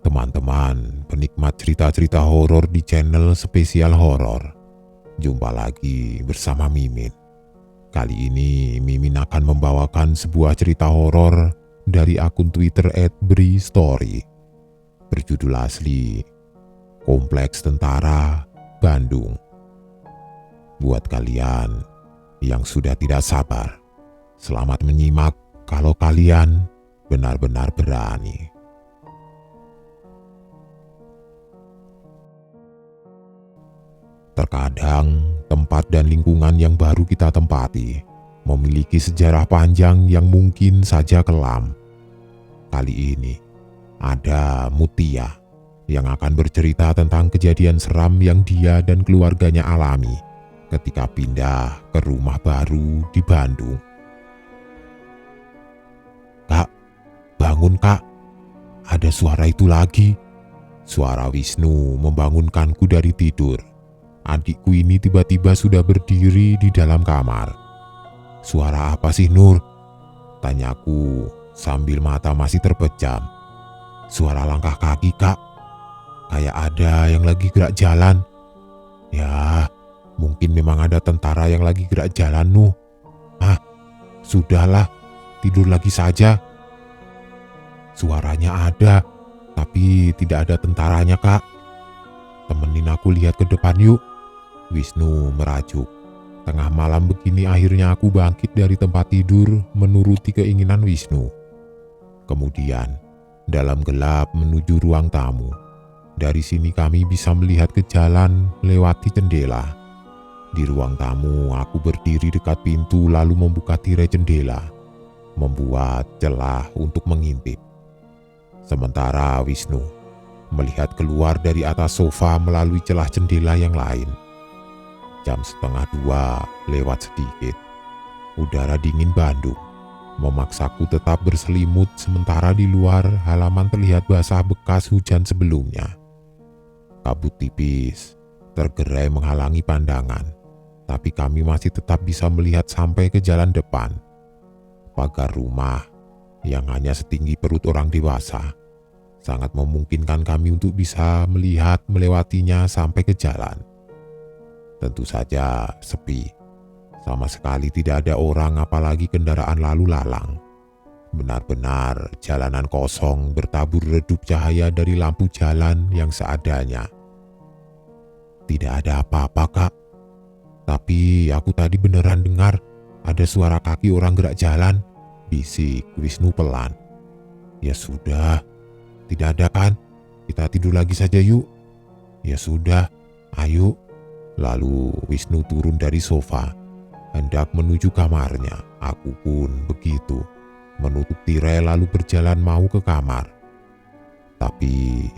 teman-teman penikmat cerita-cerita horor di channel spesial horor. Jumpa lagi bersama Mimin. Kali ini Mimin akan membawakan sebuah cerita horor dari akun Twitter @bristory. Berjudul asli Kompleks Tentara Bandung. Buat kalian yang sudah tidak sabar, selamat menyimak kalau kalian benar-benar berani. Terkadang tempat dan lingkungan yang baru kita tempati memiliki sejarah panjang yang mungkin saja kelam. Kali ini ada Mutia yang akan bercerita tentang kejadian seram yang dia dan keluarganya alami ketika pindah ke rumah baru di Bandung. "Kak, bangun kak, ada suara itu lagi." Suara Wisnu membangunkanku dari tidur. Adikku ini tiba-tiba sudah berdiri di dalam kamar. "Suara apa sih, Nur?" tanyaku sambil mata masih terpejam. "Suara langkah kaki kak, kayak ada yang lagi gerak jalan." "Ya, mungkin memang ada tentara yang lagi gerak jalan, Nuh." "Ah, sudahlah, tidur lagi saja." "Suaranya ada, tapi tidak ada tentaranya kak. Temenin aku lihat ke depan yuk." Wisnu merajuk. Tengah malam begini akhirnya aku bangkit dari tempat tidur menuruti keinginan Wisnu. Kemudian dalam gelap menuju ruang tamu. Dari sini kami bisa melihat ke jalan lewati jendela. Di ruang tamu aku berdiri dekat pintu lalu membuka tirai jendela, membuat celah untuk mengintip. Sementara Wisnu melihat keluar dari atas sofa melalui celah jendela yang lain. Jam 1:30 lewat sedikit. Udara dingin Bandung memaksaku tetap berselimut sementara di luar halaman terlihat basah bekas hujan sebelumnya. Kabut tipis tergerai menghalangi pandangan, tapi kami masih tetap bisa melihat sampai ke jalan depan. Pagar rumah yang hanya setinggi perut orang dewasa sangat memungkinkan kami untuk bisa melihat melewatinya sampai ke jalan. Tentu saja sepi. Sama sekali tidak ada orang apalagi kendaraan lalu lalang. Benar-benar jalanan kosong bertabur redup cahaya dari lampu jalan yang seadanya. "Tidak ada apa-apa kak, tapi aku tadi beneran dengar ada suara kaki orang gerak jalan," bisik Wisnu pelan. "Ya sudah, tidak ada kan? Kita tidur lagi saja yuk." "Ya sudah, ayo." Lalu Wisnu turun dari sofa, hendak menuju kamarnya. Aku pun begitu, menutup tirai lalu berjalan mau ke kamar. Tapi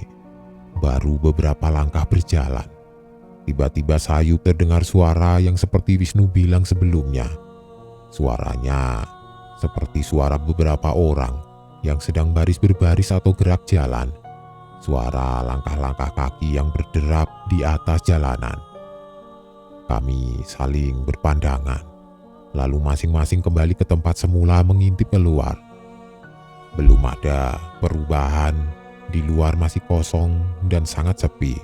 baru beberapa langkah berjalan, tiba-tiba sayu terdengar suara yang seperti Wisnu bilang sebelumnya. Suaranya seperti suara beberapa orang yang sedang baris berbaris atau gerak jalan. Suara langkah-langkah kaki yang berderap di atas jalanan. Kami saling berpandangan, lalu masing-masing kembali ke tempat semula mengintip keluar. Belum ada perubahan, di luar masih kosong dan sangat sepi.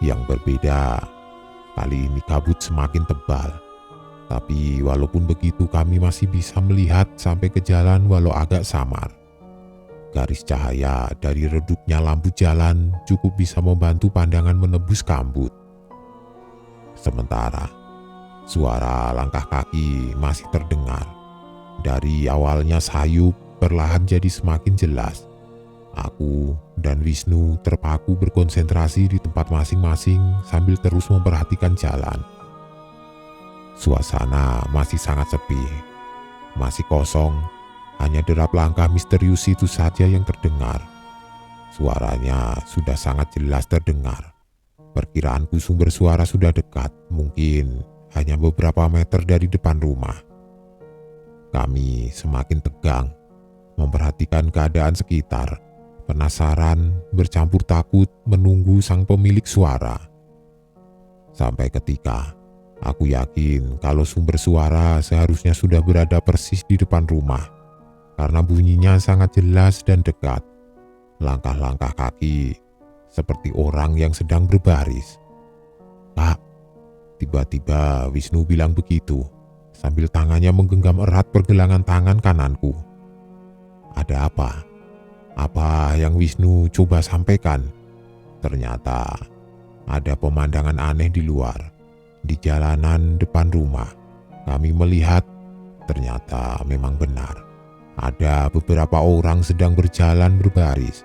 Yang berbeda, kali ini kabut semakin tebal. Tapi walaupun begitu kami masih bisa melihat sampai ke jalan walau agak samar. Garis cahaya dari redupnya lampu jalan cukup bisa membantu pandangan menembus kabut. Sementara suara langkah kaki masih terdengar. Dari awalnya sayup perlahan jadi semakin jelas. Aku dan Wisnu terpaku berkonsentrasi di tempat masing-masing sambil terus memperhatikan jalan. Suasana masih sangat sepi, masih kosong, hanya derap langkah misterius itu saja yang terdengar. Suaranya sudah sangat jelas terdengar. Perkiraanku sumber suara sudah dekat, mungkin hanya beberapa meter dari depan rumah. Kami semakin tegang, memperhatikan keadaan sekitar, penasaran bercampur takut menunggu sang pemilik suara. Sampai ketika aku yakin kalau sumber suara seharusnya sudah berada persis di depan rumah, karena bunyinya sangat jelas dan dekat. langkah-langkah kaki seperti orang yang sedang berbaris. "Kak," tiba-tiba Wisnu bilang begitu, sambil tangannya menggenggam erat pergelangan tangan kananku. Ada apa? Apa yang Wisnu coba sampaikan? Ternyata ada pemandangan aneh di luar. Di jalanan depan rumah, kami melihat ternyata memang benar. Ada beberapa orang sedang berjalan berbaris.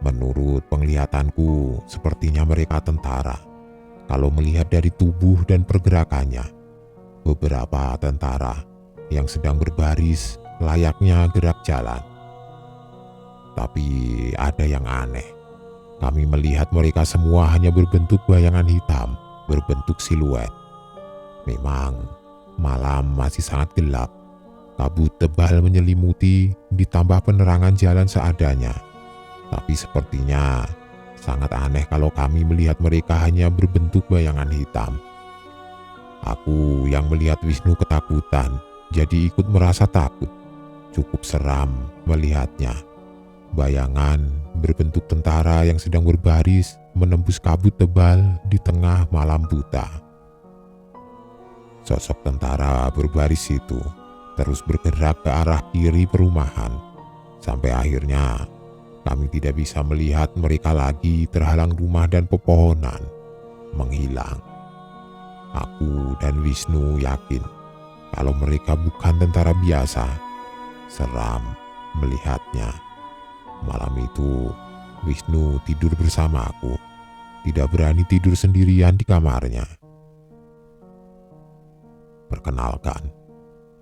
Menurut penglihatanku, sepertinya mereka tentara. Kalau melihat dari tubuh dan pergerakannya, beberapa tentara yang sedang berbaris layaknya gerak jalan. Tapi ada yang aneh. Kami melihat mereka semua hanya berbentuk bayangan hitam, berbentuk siluet. Memang malam masih sangat gelap. Kabut tebal menyelimuti, ditambah penerangan jalan seadanya. Tapi sepertinya sangat aneh kalau kami melihat mereka hanya berbentuk bayangan hitam. Aku yang melihat Wisnu ketakutan, jadi ikut merasa takut. Cukup seram melihatnya. Bayangan berbentuk tentara yang sedang berbaris menembus kabut tebal di tengah malam buta. Sosok tentara berbaris itu terus bergerak ke arah kiri perumahan, sampai akhirnya kami tidak bisa melihat mereka lagi, terhalang rumah dan pepohonan, menghilang. Aku dan Wisnu yakin kalau mereka bukan tentara biasa. Seram melihatnya. Malam itu Wisnu tidur bersama aku, tidak berani tidur sendirian di kamarnya. Perkenalkan,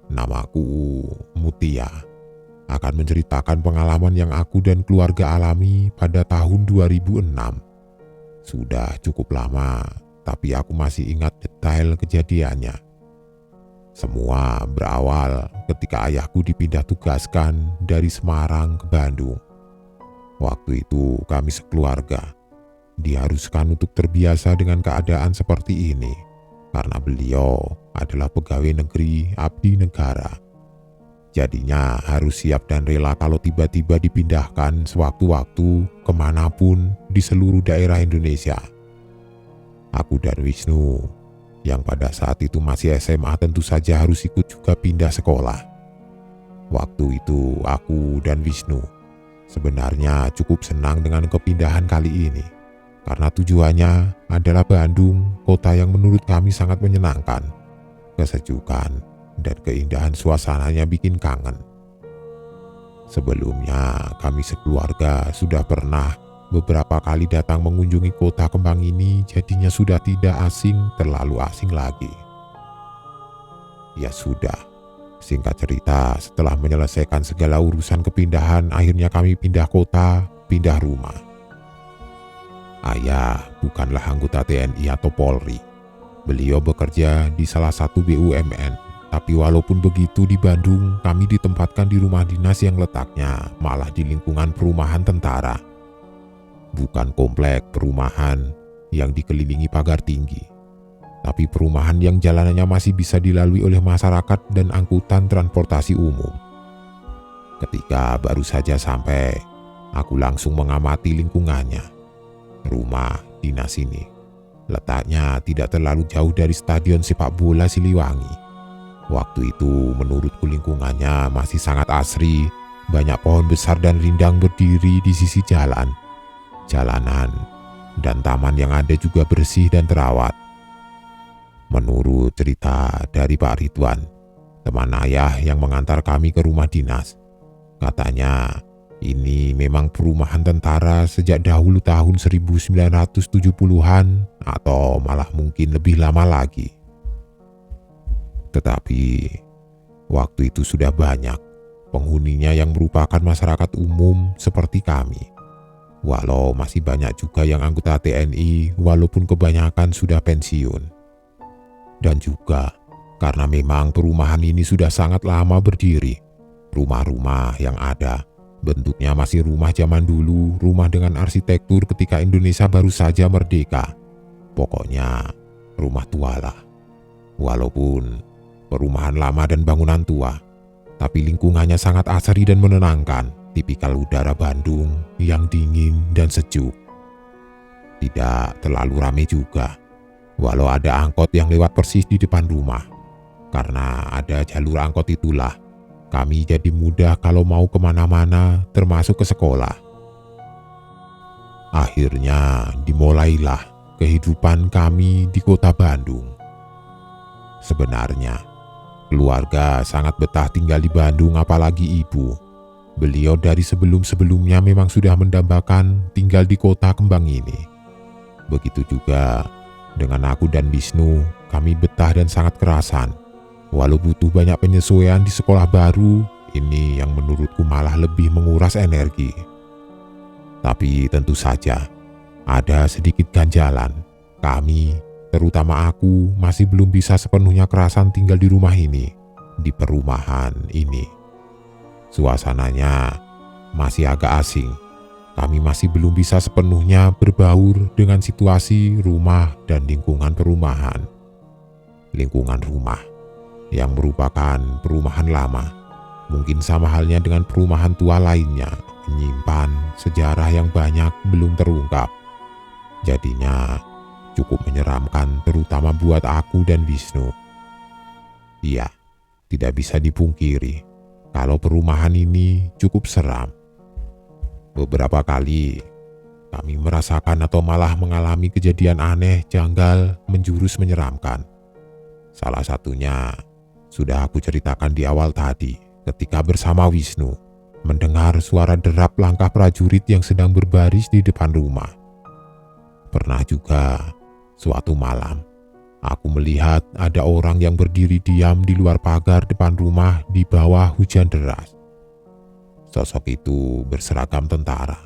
namaku Mutia. Akan menceritakan pengalaman yang aku dan keluarga alami pada tahun 2006. Sudah cukup lama, tapi aku masih ingat detail kejadiannya. Semua berawal ketika ayahku dipindah tugaskan dari Semarang ke Bandung. Waktu itu kami sekeluarga diharuskan untuk terbiasa dengan keadaan seperti ini, karena beliau adalah pegawai negeri abdi negara. Jadinya harus siap dan rela kalau tiba-tiba dipindahkan sewaktu-waktu kemanapun di seluruh daerah Indonesia. Aku dan Wisnu, yang pada saat itu masih SMA, tentu saja harus ikut juga pindah sekolah. Waktu itu aku dan Wisnu sebenarnya cukup senang dengan kepindahan kali ini, karena tujuannya adalah Bandung, kota yang menurut kami sangat menyenangkan. Kesejukan dan keindahan suasananya bikin kangen. Sebelumnya kami sekeluarga sudah pernah beberapa kali datang mengunjungi kota kembang ini, jadinya sudah tidak terlalu asing lagi. Ya sudah, singkat cerita, setelah menyelesaikan segala urusan kepindahan, akhirnya kami pindah kota, pindah rumah. Ayah bukanlah anggota TNI atau Polri. Beliau bekerja di salah satu BUMN. Tapi walaupun begitu, di Bandung kami ditempatkan di rumah dinas yang letaknya malah di lingkungan perumahan tentara. Bukan komplek perumahan yang dikelilingi pagar tinggi, tapi perumahan yang jalanannya masih bisa dilalui oleh masyarakat dan angkutan transportasi umum. Ketika baru saja sampai, aku langsung mengamati lingkungannya. Rumah dinas ini letaknya tidak terlalu jauh dari stadion sepak bola Siliwangi. Waktu itu menurutku lingkungannya masih sangat asri, banyak pohon besar dan rindang berdiri di sisi jalan. Jalanan dan taman yang ada juga bersih dan terawat. Menurut cerita dari Pak Ridwan, teman ayah yang mengantar kami ke rumah dinas, katanya ini memang perumahan tentara sejak dahulu tahun 1970-an atau malah mungkin lebih lama lagi. Tetapi waktu itu sudah banyak penghuninya yang merupakan masyarakat umum seperti kami. Walau masih banyak juga yang anggota TNI, walaupun kebanyakan sudah pensiun. Dan juga karena memang perumahan ini sudah sangat lama berdiri, rumah-rumah yang ada bentuknya masih rumah zaman dulu, rumah dengan arsitektur ketika Indonesia baru saja merdeka. Pokoknya rumah tua lah. Walaupun perumahan lama dan bangunan tua, tapi lingkungannya sangat asri dan menenangkan. Tipikal udara Bandung yang dingin dan sejuk. Tidak terlalu ramai juga, walau ada angkot yang lewat persis di depan rumah. Karena ada jalur angkot itulah, kami jadi mudah kalau mau kemana-mana termasuk ke sekolah. Akhirnya dimulailah kehidupan kami di kota Bandung. Sebenarnya, keluarga sangat betah tinggal di Bandung, apalagi ibu. Beliau dari sebelum-sebelumnya memang sudah mendambakan tinggal di kota kembang ini. Begitu juga dengan aku dan Wisnu, kami betah dan sangat kerasan. Walau butuh banyak penyesuaian di sekolah baru, ini yang menurutku malah lebih menguras energi. Tapi tentu saja, ada sedikit ganjalan. Kami, terutama aku, masih belum bisa sepenuhnya kerasan tinggal di rumah ini, di perumahan ini. Suasananya masih agak asing. Kami masih belum bisa sepenuhnya berbaur dengan situasi rumah dan lingkungan perumahan. Lingkungan rumah yang merupakan perumahan lama, mungkin sama halnya dengan perumahan tua lainnya, menyimpan sejarah yang banyak belum terungkap. Jadinya cukup menyeramkan, terutama buat aku dan Wisnu. Iya, tidak bisa dipungkiri kalau perumahan ini cukup seram. Beberapa kali kami merasakan atau malah mengalami kejadian aneh, janggal, menjurus menyeramkan. Salah satunya sudah aku ceritakan di awal tadi, ketika bersama Wisnu mendengar suara derap langkah prajurit yang sedang berbaris di depan rumah. Pernah juga suatu malam, aku melihat ada orang yang berdiri diam di luar pagar depan rumah di bawah hujan deras. Sosok itu berseragam tentara,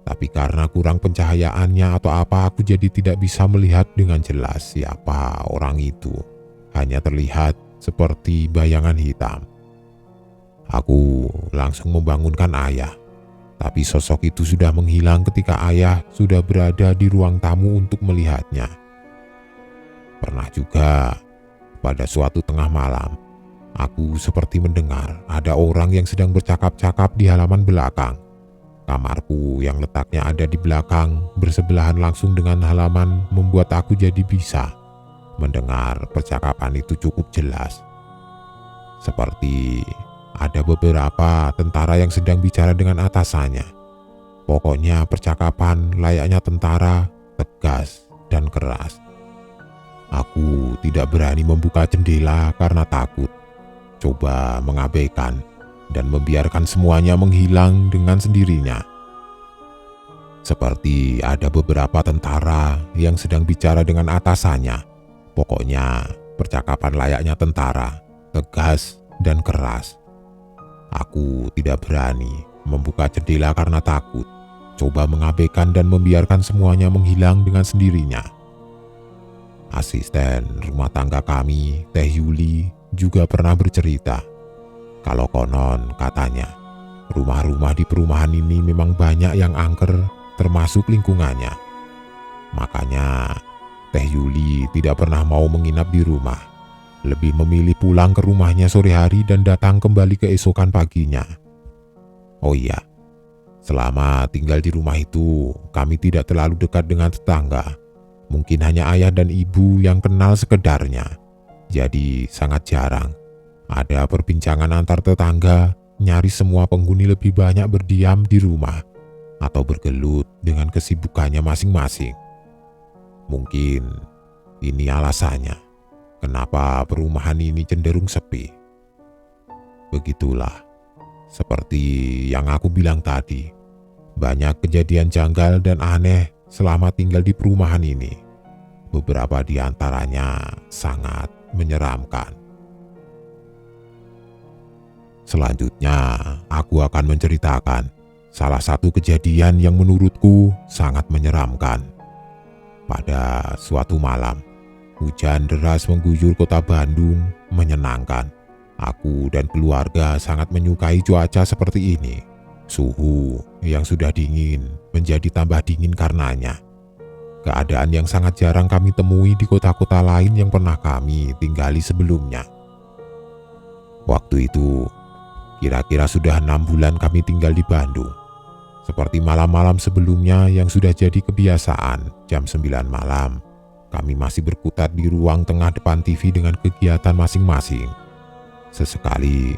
tapi karena kurang pencahayaannya atau apa, aku jadi tidak bisa melihat dengan jelas siapa orang itu. Hanya terlihat seperti bayangan hitam. Aku langsung membangunkan ayah, tapi sosok itu sudah menghilang ketika ayah sudah berada di ruang tamu untuk melihatnya. Pernah juga pada suatu tengah malam, aku seperti mendengar ada orang yang sedang bercakap-cakap di halaman belakang. Kamarku yang letaknya ada di belakang bersebelahan langsung dengan halaman membuat aku jadi bisa mendengar percakapan itu cukup jelas. Seperti ada beberapa tentara yang sedang bicara dengan atasannya. Pokoknya percakapan layaknya tentara, tegas dan keras. Aku tidak berani membuka jendela karena takut. Coba mengabaikan dan membiarkan semuanya menghilang dengan sendirinya. Seperti ada beberapa tentara yang sedang bicara dengan atasannya. Pokoknya percakapan layaknya tentara, tegas dan keras. Aku tidak berani membuka jendela karena takut. Coba mengabaikan dan membiarkan semuanya menghilang dengan sendirinya. Asisten rumah tangga kami, Teh Yuli, juga pernah bercerita kalau konon katanya rumah-rumah di perumahan ini memang banyak yang angker, termasuk lingkungannya. Makanya Teh Yuli tidak pernah mau menginap di rumah, lebih memilih pulang ke rumahnya sore hari dan datang kembali keesokan paginya. Oh iya, selama tinggal di rumah itu kami tidak terlalu dekat dengan tetangga. Mungkin hanya ayah dan ibu yang kenal sekedarnya. Jadi sangat jarang ada perbincangan antar tetangga. Nyaris semua penghuni lebih banyak berdiam di rumah atau bergelut dengan kesibukannya masing-masing. Mungkin ini alasannya kenapa perumahan ini cenderung sepi. Begitulah, seperti yang aku bilang tadi, banyak kejadian janggal dan aneh selama tinggal di perumahan ini. Beberapa di antaranya sangat menyeramkan. Selanjutnya, aku akan menceritakan salah satu kejadian yang menurutku sangat menyeramkan. Pada suatu malam, hujan deras mengguyur kota Bandung, menyenangkan. Aku dan keluarga sangat menyukai cuaca seperti ini. Suhu yang sudah dingin menjadi tambah dingin karenanya. Keadaan yang sangat jarang kami temui di kota-kota lain yang pernah kami tinggali sebelumnya. Waktu itu, Kira-kira sudah 6 bulan kami tinggal di Bandung. Seperti malam-malam sebelumnya yang sudah jadi kebiasaan, jam 9 malam, kami masih berkutat di ruang tengah depan TV dengan kegiatan masing-masing. Sesekali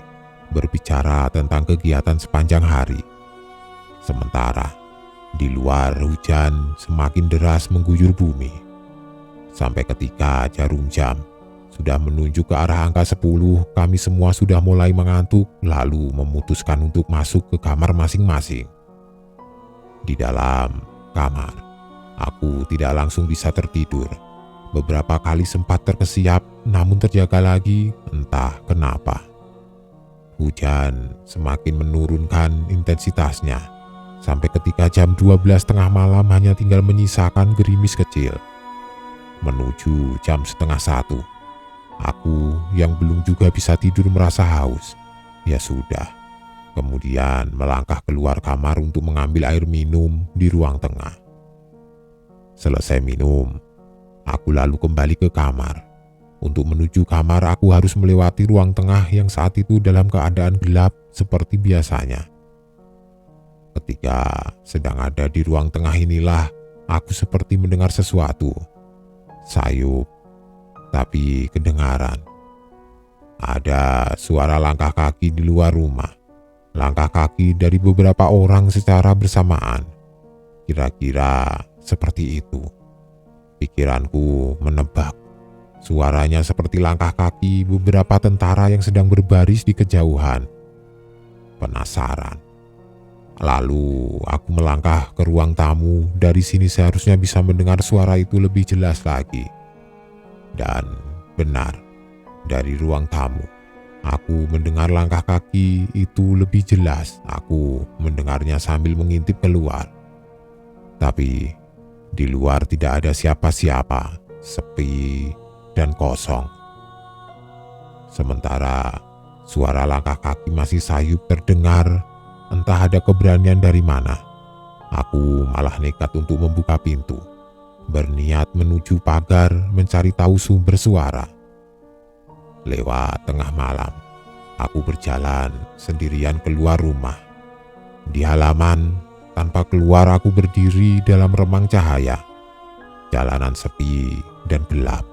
berbicara tentang kegiatan sepanjang hari. Sementara di luar hujan semakin deras mengguyur bumi. Sampai ketika jarum jam sudah menunjuk ke arah angka 10, kami semua sudah mulai mengantuk lalu memutuskan untuk masuk ke kamar masing-masing. Di dalam kamar, aku tidak langsung bisa tertidur. Beberapa kali sempat terkesiap, namun terjaga lagi entah kenapa. Hujan semakin menurunkan intensitasnya, sampai ketika jam 12 tengah malam hanya tinggal menyisakan gerimis kecil. Menuju jam setengah 1, aku yang belum juga bisa tidur merasa haus. Ya sudah. Kemudian melangkah keluar kamar untuk mengambil air minum di ruang tengah. Selesai minum, aku lalu kembali ke kamar. Untuk menuju kamar, aku harus melewati ruang tengah yang saat itu dalam keadaan gelap seperti biasanya. Ketika sedang ada di ruang tengah inilah, aku seperti mendengar sesuatu. Sayup, tapi kedengaran. Ada suara langkah kaki di luar rumah. Langkah kaki dari beberapa orang secara bersamaan. Kira-kira seperti itu. Pikiranku menebak. Suaranya seperti langkah kaki beberapa tentara yang sedang berbaris di kejauhan. Penasaran. Lalu aku melangkah ke ruang tamu. Dari sini seharusnya bisa mendengar suara itu lebih jelas lagi. Dan benar, dari ruang tamu aku mendengar langkah kaki itu lebih jelas. Aku mendengarnya sambil mengintip keluar. Tapi di luar tidak ada siapa-siapa, sepi dan kosong. Sementara suara langkah kaki masih sayup terdengar, entah ada keberanian dari mana. Aku malah nekat untuk membuka pintu, berniat menuju pagar mencari tahu sumber suara. Lewat tengah malam, aku berjalan sendirian keluar rumah. Di halaman, tanpa keluar aku berdiri dalam remang cahaya. Jalanan sepi dan gelap.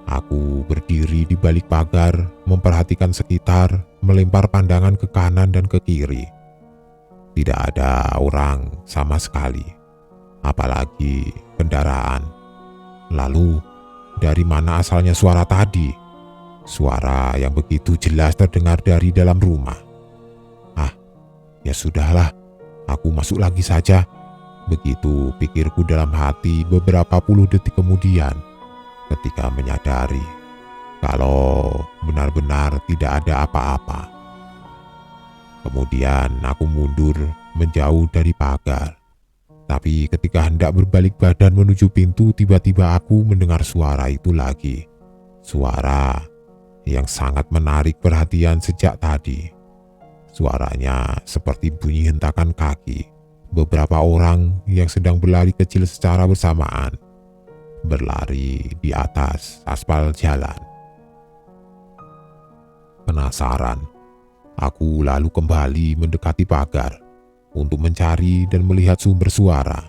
Aku berdiri di balik pagar, memperhatikan sekitar, melempar pandangan ke kanan dan ke kiri. Tidak ada orang sama sekali, apalagi kendaraan. Lalu, dari mana asalnya suara tadi? Suara yang begitu jelas terdengar dari dalam rumah. Ya sudahlah, aku masuk lagi saja. Begitu pikirku dalam hati beberapa puluh detik kemudian, ketika menyadari kalau benar-benar tidak ada apa-apa. Kemudian aku mundur menjauh dari pagar. Tapi ketika hendak berbalik badan menuju pintu, tiba-tiba aku mendengar suara itu lagi. Suara yang sangat menarik perhatian sejak tadi. Suaranya seperti bunyi hentakan kaki beberapa orang yang sedang berlari kecil secara bersamaan. Berlari di atas aspal jalan. Penasaran, aku lalu kembali mendekati pagar untuk mencari dan melihat sumber suara.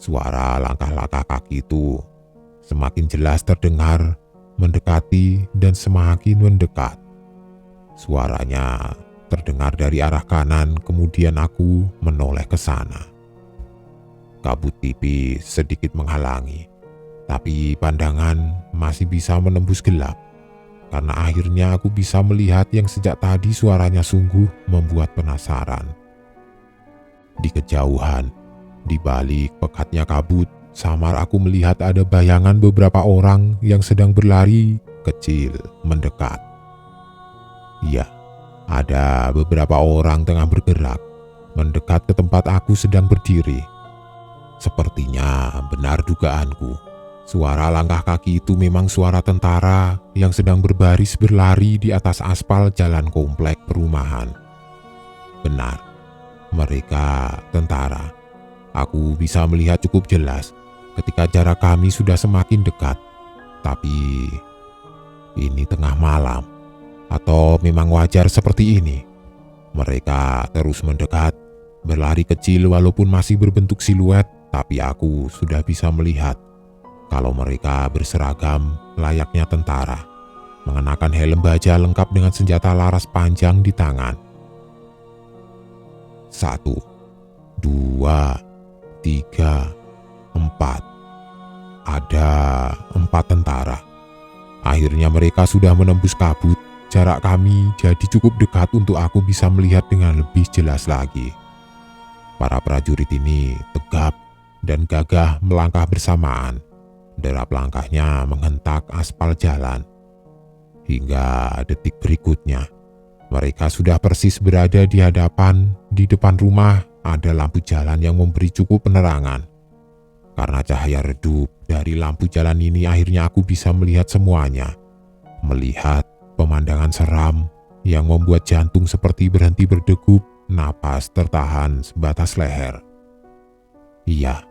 Suara langkah-langkah kaki itu semakin jelas terdengar, mendekati dan semakin mendekat. Suaranya terdengar dari arah kanan, kemudian aku menoleh ke sana. Kabut tipis sedikit menghalangi, tapi pandangan masih bisa menembus gelap. Karena akhirnya aku bisa melihat yang sejak tadi suaranya sungguh membuat penasaran. Di kejauhan, di balik pekatnya kabut, samar aku melihat ada bayangan beberapa orang yang sedang berlari kecil mendekat. Iya, ada beberapa orang tengah bergerak mendekat ke tempat aku sedang berdiri. Sepertinya benar dugaanku. Suara langkah kaki itu memang suara tentara yang sedang berbaris berlari di atas aspal jalan komplek perumahan. Benar, mereka tentara. Aku bisa melihat cukup jelas ketika jarak kami sudah semakin dekat. Tapi ini tengah malam, atau memang wajar seperti ini? Mereka terus mendekat, berlari kecil walaupun masih berbentuk siluet, tapi aku sudah bisa melihat kalau mereka berseragam layaknya tentara, mengenakan helm baja lengkap dengan senjata laras panjang di tangan. 1, 2, 3, 4. Ada 4 tentara. Akhirnya mereka sudah menembus kabut. Jarak kami jadi cukup dekat untuk aku bisa melihat dengan lebih jelas lagi. Para prajurit ini tegap dan gagah melangkah bersamaan. Derap langkahnya menghentak aspal jalan. Hingga detik berikutnya, mereka sudah persis berada di hadapan. Di depan rumah ada lampu jalan yang memberi cukup penerangan. Karena cahaya redup dari lampu jalan ini, akhirnya aku bisa melihat semuanya. Melihat pemandangan seram yang membuat jantung seperti berhenti berdegup, napas tertahan sebatas leher. Iya,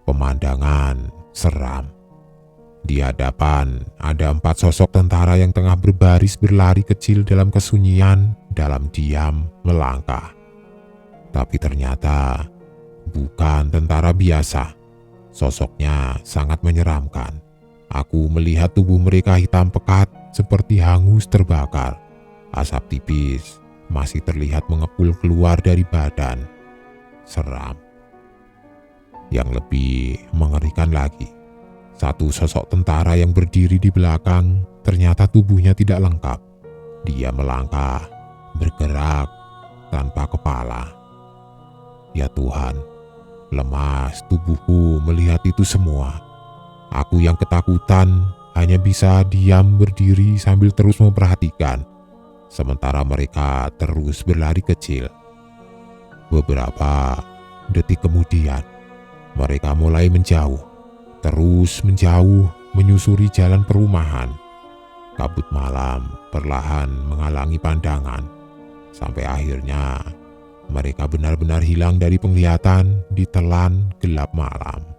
pemandangan seram. Di hadapan ada 4 sosok tentara yang tengah berbaris berlari kecil dalam kesunyian, dalam diam melangkah. Tapi ternyata bukan tentara biasa. Sosoknya sangat menyeramkan. Aku melihat tubuh mereka hitam pekat seperti hangus terbakar. Asap tipis masih terlihat mengepul keluar dari badan. Seram. Yang lebih mengerikan lagi, satu sosok tentara yang berdiri di belakang, ternyata tubuhnya tidak lengkap. Dia melangkah, bergerak tanpa kepala. Ya Tuhan, lemas tubuhku melihat itu semua. Aku yang ketakutan hanya bisa diam berdiri sambil terus memperhatikan. Sementara mereka terus berlari kecil. Beberapa detik kemudian, mereka mulai menjauh. Terus menjauh menyusuri jalan perumahan. Kabut malam perlahan menghalangi pandangan. Sampai akhirnya mereka benar-benar hilang dari penglihatan ditelan gelap malam.